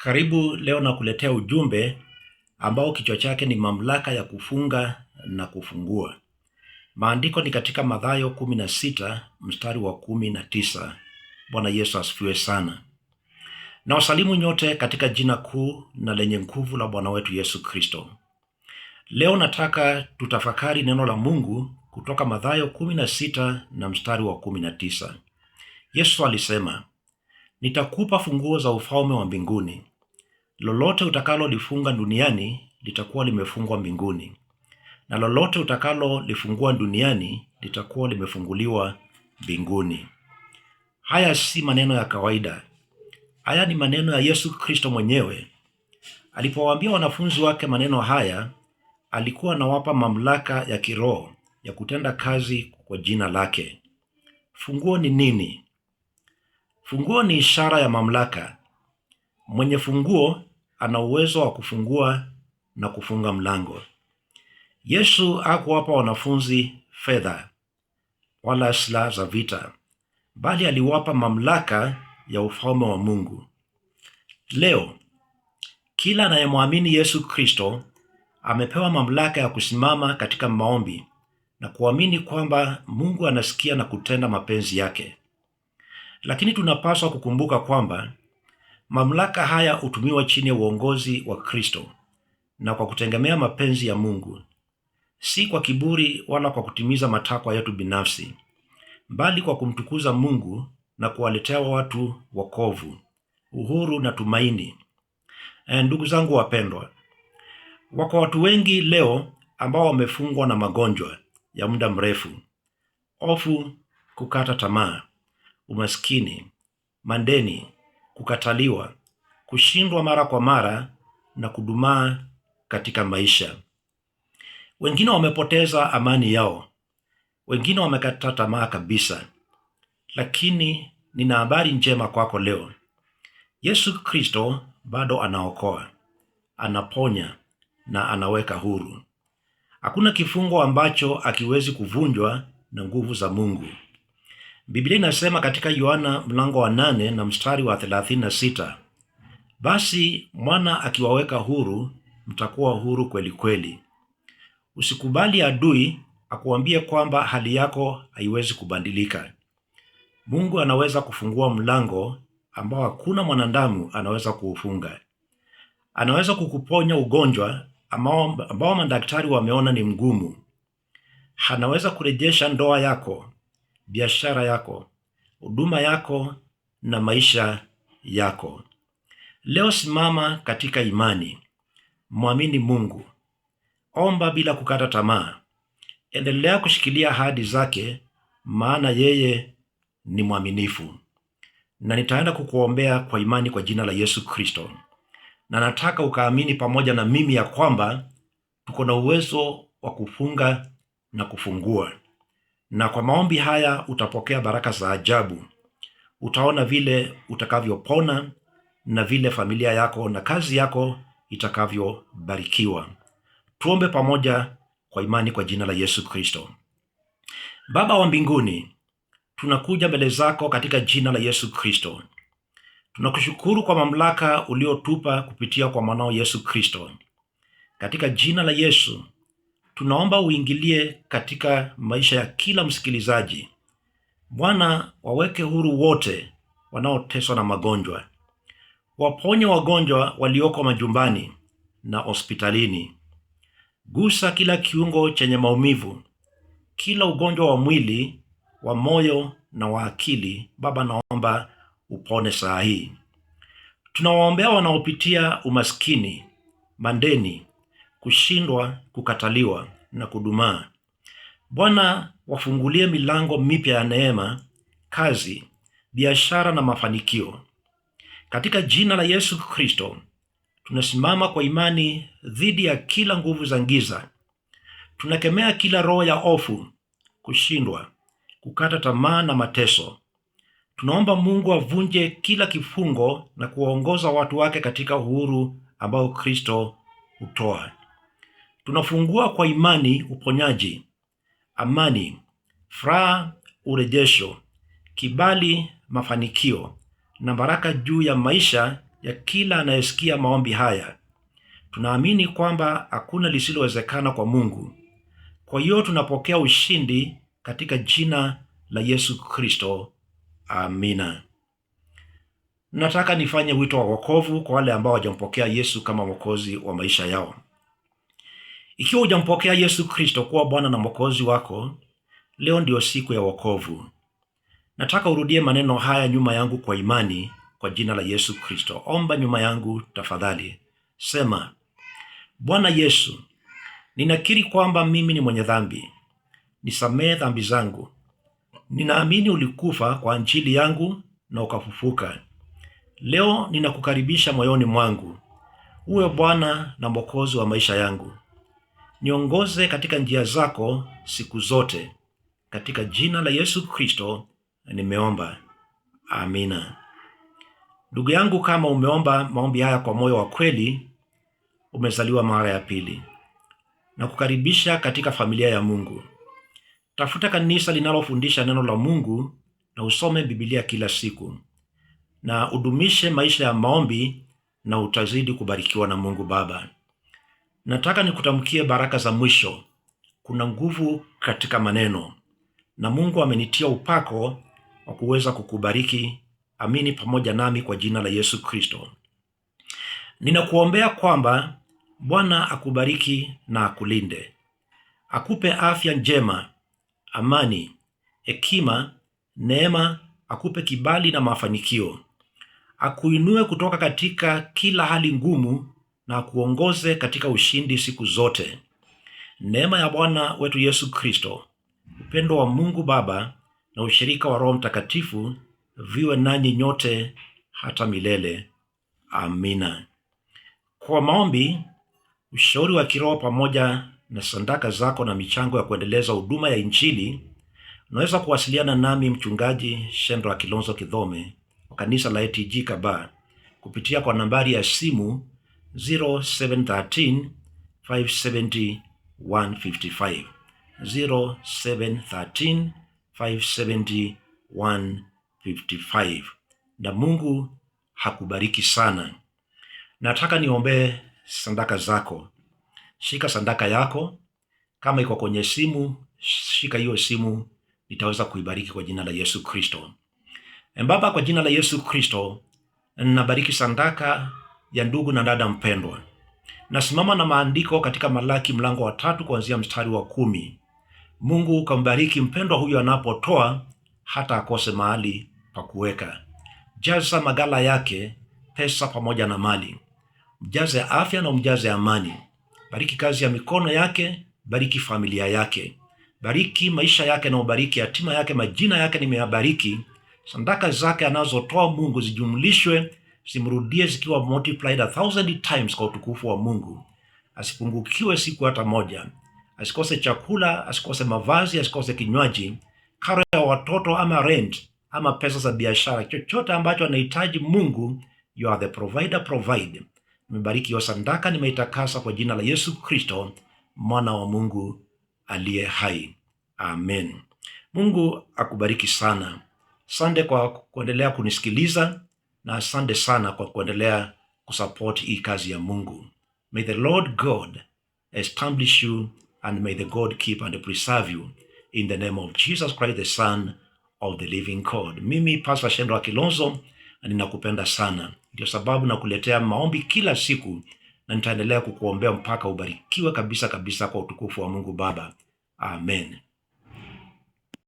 Karibu leo na kuletea ujumbe ambao kichwa chake ni mamlaka ya kufunga na kufungua. Maandiko ni katika Mathayo 16 mstari wa 19. Bwana Yesu asifiwe sana. Na wasalimu nyote katika jina kuu na lenye nguvu la Bwana wetu Yesu Kristo. Leo nataka tutafakari neno la Mungu kutoka Mathayo 16 na mstari wa 19. Yesu alisema, "Nitakupa funguo za ufalme wa mbinguni. Lolote utakalolifunga duniani litakuwa limefungwa mbinguni, na lolote utakalolifungua duniani litakuwa limefunguliwa mbinguni." Haya si maneno ya kawaida. Haya ni maneno ya Yesu Kristo mwenyewe. Alipowaambia wanafunzi wake maneno haya, alikuwa anawapa mamlaka ya kiroho ya kutenda kazi kwa jina lake. Funguo ni nini? Funguo ni ishara ya mamlaka. Mwenye funguo ana uwezo wa kufungua na kufunga mlango. Yesu hakuwapa wanafunzi fedha wala silaha za vita, bali aliwapa mamlaka ya ufalme wa Mungu. Leo, kila anayemwamini Yesu Kristo amepewa mamlaka ya kusimama katika maombi na kuamini kwamba Mungu anasikia na kutenda mapenzi yake. Lakini tunapaswa kukumbuka kwamba mamlaka haya hutumiwa chini ya uongozi wa Kristo na kwa kutegemea mapenzi ya Mungu, si kwa kiburi wala kwa kutimiza matakwa yetu binafsi, bali kwa kumtukuza Mungu na kuwaletea watu wokovu, uhuru na tumaini. Ndugu zangu wapendwa, wako watu wengi leo ambao wamefungwa na magonjwa ya muda mrefu, hofu, kukata tamaa, umaskini, madeni, kukataliwa, kushindwa mara kwa mara na kudumaa katika maisha. Wengine wamepoteza amani yao, wengine wamekata tamaa kabisa. Lakini nina habari njema kwako leo. Yesu Kristo bado anaokoa, anaponya na anaweka huru. Hakuna kifungo ambacho hakiwezi kuvunjwa na nguvu za Mungu. Biblia inasema katika Yohana mlango wa 8 na mstari wa 36, "Basi mwana akiwaweka huru, mtakuwa huru kweli kweli." Usikubali adui akuambie kwamba hali yako haiwezi kubadilika. Mungu anaweza kufungua mlango ambao hakuna mwanadamu anaweza kuufunga. Anaweza kukuponya ugonjwa ambao madaktari wameona ni mgumu. Anaweza kurejesha ndoa yako, biashara yako, huduma yako na maisha yako. Leo simama katika imani. Mwamini Mungu. Omba bila kukata tamaa. Endelea kushikilia ahadi zake, maana yeye ni mwaminifu. Na nitaenda kukuombea kwa imani kwa jina la Yesu Kristo. Na nataka ukaamini pamoja na mimi ya kwamba tuko na uwezo wa kufunga na kufungua. Na kwa maombi haya utapokea baraka za ajabu. Utaona vile utakavyopona na vile familia yako na kazi yako itakavyobarikiwa. Tuombe pamoja kwa imani kwa jina la Yesu Kristo. Baba wa mbinguni, tunakuja mbele zako katika jina la Yesu Kristo. Tunakushukuru kwa mamlaka uliotupa kupitia kwa mwanao Yesu Kristo. Katika jina la Yesu, tunaomba uingilie katika maisha ya kila msikilizaji. Bwana, waweke huru wote wanaoteswa na magonjwa. Waponye wagonjwa walioko majumbani na hospitalini. Gusa kila kiungo chenye maumivu, kila ugonjwa wa mwili, wa moyo na wa akili. Baba, naomba upone saa hii. Tunawaombea wanaopitia umaskini, madeni, kushindwa, kukataliwa na kudumaa. Bwana, wafungulie milango mipya ya neema, kazi, biashara na mafanikio. Katika jina la Yesu Kristo, tunasimama kwa imani dhidi ya kila nguvu za giza. Tunakemea kila roho ya hofu, kushindwa, kukata tamaa na mateso. Tunaomba Mungu avunje kila kifungo na kuwaongoza watu wake katika uhuru ambao Kristo hutoa. Tunafungua kwa imani uponyaji, amani, furaha, urejesho, kibali, mafanikio na baraka juu ya maisha ya kila anayesikia maombi haya. Tunaamini kwamba hakuna lisilowezekana kwa Mungu. Kwa hiyo tunapokea ushindi katika jina la Yesu Kristo. Amina. Nataka nifanye wito wa wokovu kwa wale ambao hawajampokea Yesu kama Mwokozi wa maisha yao. Ikiwa hujampokea Yesu Kristo kuwa Bwana na Mwokozi wako, leo ndio siku ya wokovu. Nataka urudie maneno haya nyuma yangu kwa imani kwa jina la Yesu Kristo. Omba nyuma yangu tafadhali. Sema: Bwana Yesu, ninakiri kwamba mimi ni mwenye dhambi. Nisamehe dhambi zangu. Ninaamini ulikufa kwa ajili yangu na ukafufuka. Leo ninakukaribisha moyoni mwangu. Uwe Bwana na Mwokozi wa maisha yangu. Niongoze katika njia zako siku zote. Katika jina la Yesu Kristo nimeomba. Amina. Ndugu yangu, kama umeomba maombi haya kwa moyo wa kweli, umezaliwa mara ya pili. Na kukaribisha katika familia ya Mungu. Tafuta kanisa linalofundisha neno la Mungu na usome Biblia kila siku. Na udumishe maisha ya maombi na utazidi kubarikiwa na Mungu Baba. Nataka nikutamkie baraka za mwisho. Kuna nguvu katika maneno. Na Mungu amenitia upako wa kuweza kukubariki. Amini pamoja nami kwa jina la Yesu Kristo. Ninakuombea kwamba Bwana akubariki na akulinde. Akupe afya njema, amani, hekima, neema, akupe kibali na mafanikio. Akuinue kutoka katika kila hali ngumu na akuongoze katika ushindi siku zote. Neema ya Bwana wetu Yesu Kristo, upendo wa Mungu Baba na ushirika wa Roho Mtakatifu viwe nanyi nyote hata milele. Amina. Kwa maombi, ushauri wa kiroho pamoja na sadaka zako na michango ya kuendeleza huduma ya Injili, unaweza kuwasiliana nami Mchungaji Shendra Kilonzo Kidhome wa kanisa la ATG Kaba kupitia kwa nambari ya simu 0713 570 155, 0713 570 155. Na Mungu hakubariki sana. Nataka niombee sadaka zako. Shika sadaka yako. Kama iko kwenye simu, shika hiyo simu, nitaweza kuibariki kwa jina la Yesu Kristo. Baba, kwa jina la Yesu Kristo, nabariki sadaka ya ndugu na dada mpendwa. Nasimama na maandiko katika Malaki mlango wa 3 kuanzia mstari wa 10. Mungu kambariki mpendwa huyu anapotoa hata akose mahali pa kuweka. Jaza magala yake pesa pamoja na mali. Mjaze afya na mjaze amani. Bariki kazi ya mikono yake, bariki familia yake. Bariki maisha yake na ubariki hatima yake, majina yake nimeyabariki. Sadaka zake anazotoa Mungu zijumlishwe, zimrudie zikiwa multiplied 1,000 times kwa utukufu wa Mungu. Asipungukiwe siku hata moja. Asikose chakula, asikose mavazi, asikose kinywaji, karo ya watoto ama rent ama pesa za biashara. Chochote ambacho anahitaji Mungu, you are the provider, provide. Nimebariki hiyo sadaka, nimeitakasa kwa jina la Yesu Kristo, mwana wa Mungu aliye hai. Amen. Mungu akubariki sana. Asante kwa kuendelea kunisikiliza na asante sana kwa kuendelea kusupport hii kazi ya Mungu. May the Lord God establish you and may the God keep and preserve you in the name of Jesus Christ, the Son of the living God. Mimi Pastor Shendra Kilonzo ninakupenda sana. Ndio sababu nakuletea maombi kila siku na nitaendelea kukuombea mpaka ubarikiwe kabisa kabisa kwa utukufu wa Mungu Baba. Amen.